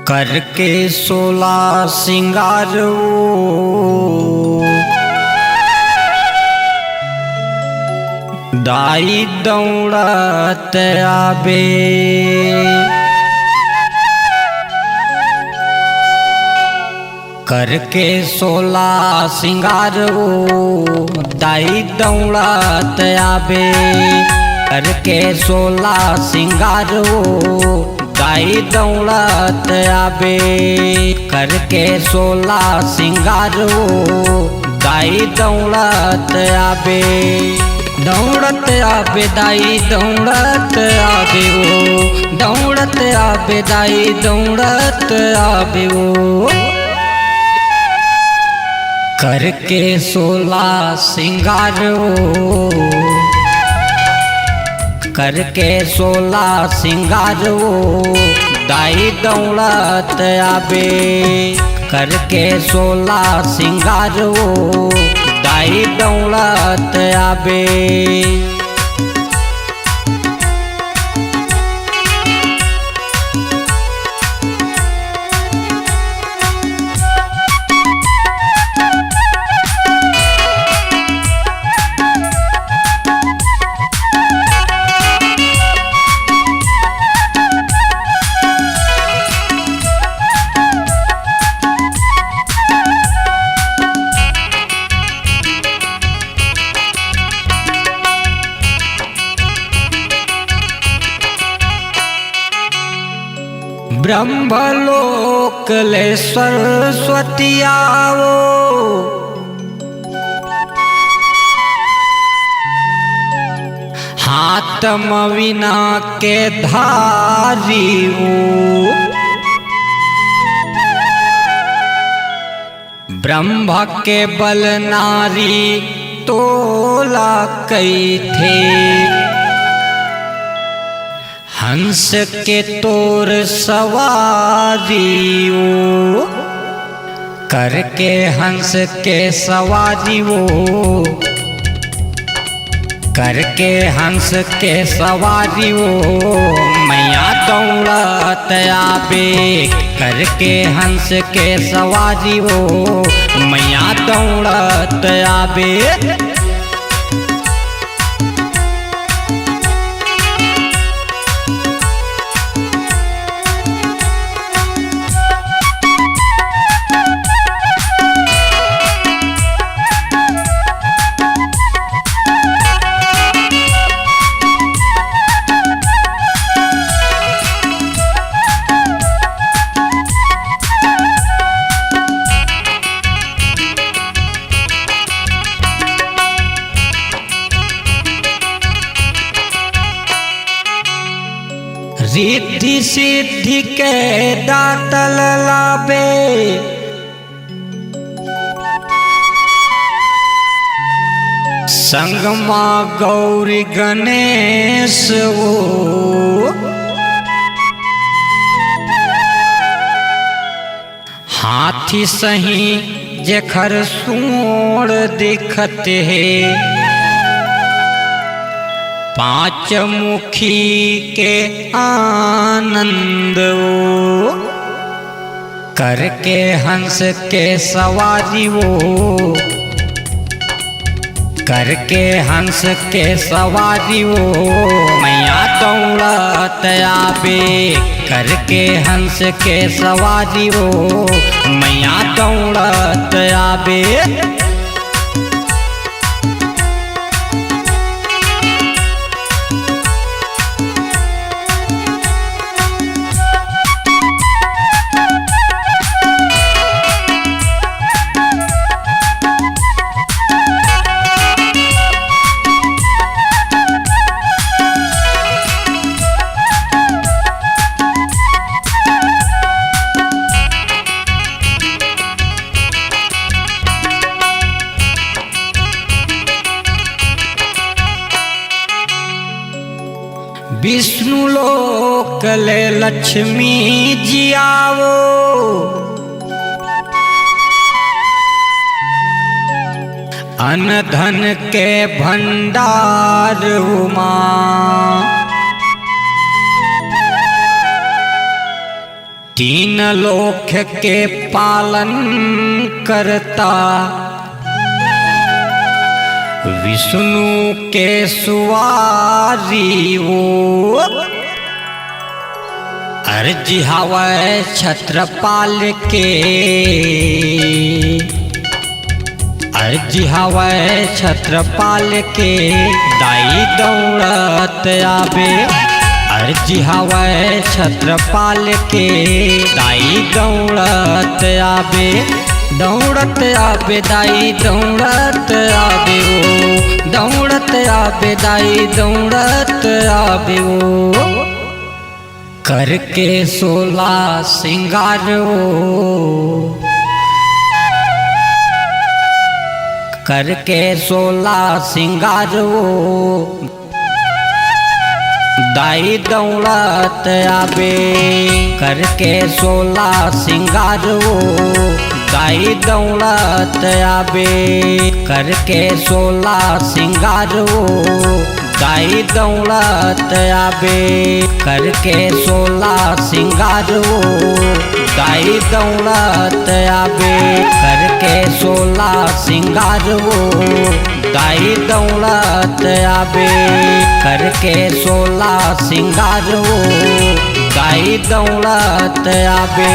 करके 16 सिंगार दाई दौड़त आबे। करके 16 सिंगार दाई दौड़त आबे। करके 16 सिंगार दाई दौड़त आबे। करके 16 सिंगार दाई दौड़त आबे। दौड़त आबे दाई दौड़त आबे ओ। दौड़त आबे दाई दौड़त आबे ओ। करके 16 सिंगार करके 16 सिंगार दाई दौड़त आबे। करके 16 सिंगार दाई दौड़त आबे। ब्रह्मलोक ले सरस्वती आओ। हाथ मवीना के धारी हो। ब्रह्म के बल नारी तोला कई थे। हंस के तोर सवारी वो। करके हंस के सवारी वो। करके हंस के सवारी वो। मैया दौड़त आबे। करके हंस के सवारी वो। मैया दौड़त आबे। रिद्धि सिद्धि के दातल लाबे। संगमा गौरी गणेश वो। हाथी सही जेखर सूंड दिखत है। पांच मुखी के आनंद वो। करके हंस के सवारी वो। करके हंस के सवारी वो। मैया दौड़त आबे। करके हंस के सवारी वो। मैया दौड़त आबे। विष्णु लोक ले लक्ष्मी जी आवो। अन्न धन के भंडार उमा। तीन लोक के पालन करता विष्णु के सुवारी वो अर्जी हवै छत्रपाल के अर्जी हवै छत्रपाल के दाई दौड़त आवे अर्जी हवै छत्रपाल के दाई दौड़त आवे दौड़त आवे दाई दौड़त आवे वो दौड़त आवे दाई दौड़त आवे वो करके 16 सिंगार वो करके 16 सिंगार वो दाई दौड़त आवे करके 16 सिंगार वो दाई दौड़त आवे करके 16 सिंगार वो दाई दौड़त आवे करके 16 सिंगार वो दाई दौड़त आवे करके 16 सिंगार वो दाई दौड़त आवे करके 16 सिंगार वो दाई दौड़त आवे।